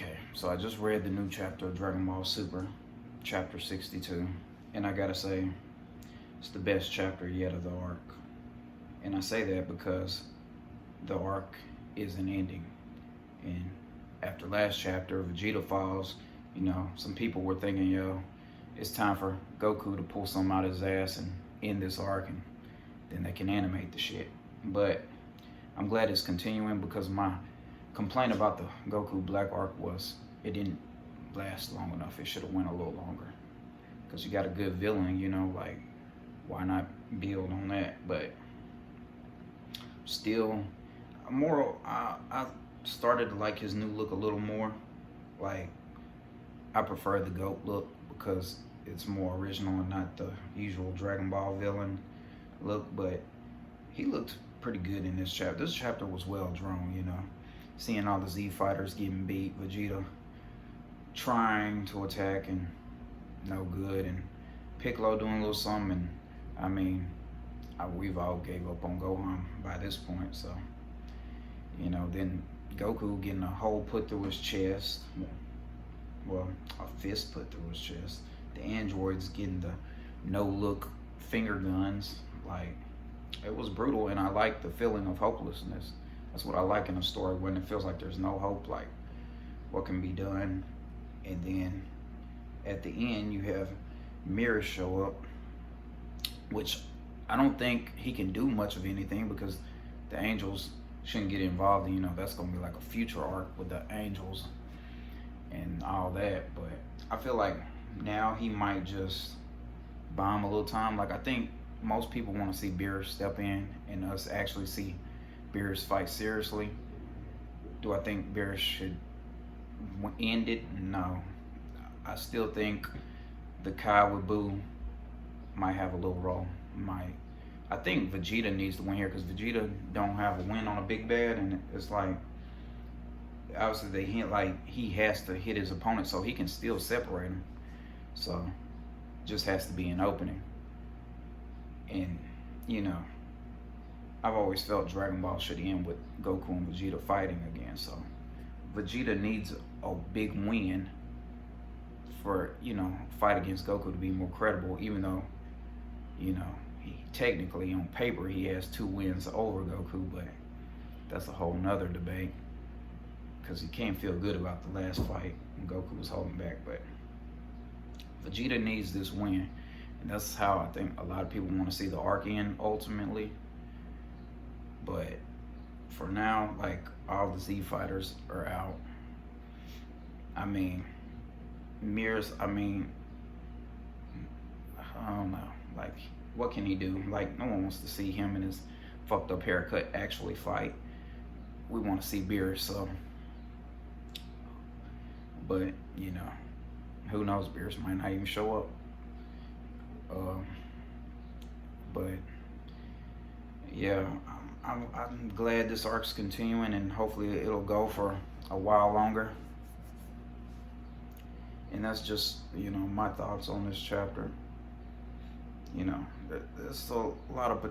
Okay, so I just read the new chapter of Dragon Ball Super, chapter 62, and I gotta say, it's the best chapter yet of the arc. And I say that because the arc is an ending. And after last chapter, Vegeta falls, some people were thinking, it's time for Goku to pull something out of his ass and end this arc, and then they can animate the shit. But I'm glad it's continuing, because my complaint about the Goku Black arc was it didn't last long enough. It should have went a little longer, because you got a good villain, like, why not build on that? But still, I started to like his new look a little more. Like, I prefer the GOAT look because it's more original and not the usual Dragon Ball villain look. But he looked pretty good in this chapter. This chapter was well drawn, seeing all the Z fighters getting beat, Vegeta trying to attack and no good, and Piccolo doing a little something. And I mean, we've all gave up on Gohan by this point, so then Goku getting a hole put through his chest, well, a fist put through his chest. The androids getting the no-look finger guns. Like, it was brutal, and I like the feeling of hopelessness. That's what I like in a story, when it feels like there's no hope, like what can be done. And then at the end, you have Mirror show up, which I don't think he can do much of anything, because the angels shouldn't get involved. That's gonna be like a future arc with the angels and all that. But I feel like now he might just buy him a little time. Like, I think most people want to see Beerus step in and us actually see Beerus fight seriously. Do I think Beerus should end it? No. I still think the Kai with Buu might have a little role. I think Vegeta needs to win here, because Vegeta don't have a win on a big bad, and it's like, obviously they hint like he has to hit his opponent so he can still separate him. So just has to be an opening. And I've always felt Dragon Ball should end with Goku and Vegeta fighting again. So Vegeta needs a big win for fight against Goku to be more credible, even though he technically on paper he has 2 wins over Goku. But that's a whole nother debate, because he can't feel good about the last fight when Goku was holding back. But Vegeta needs this win, and that's how I think a lot of people want to see the arc end ultimately. But for now, like, all the Z fighters are out. I mean, Mirrors, I don't know, like, what can he do? Like, no one wants to see him and his fucked up haircut actually fight. We want to see Beerus, so. But who knows? Beerus might not even show up. But yeah, I'm glad this arc's continuing, and hopefully it'll go for a while longer. And that's just my thoughts on this chapter. There's a lot of potential.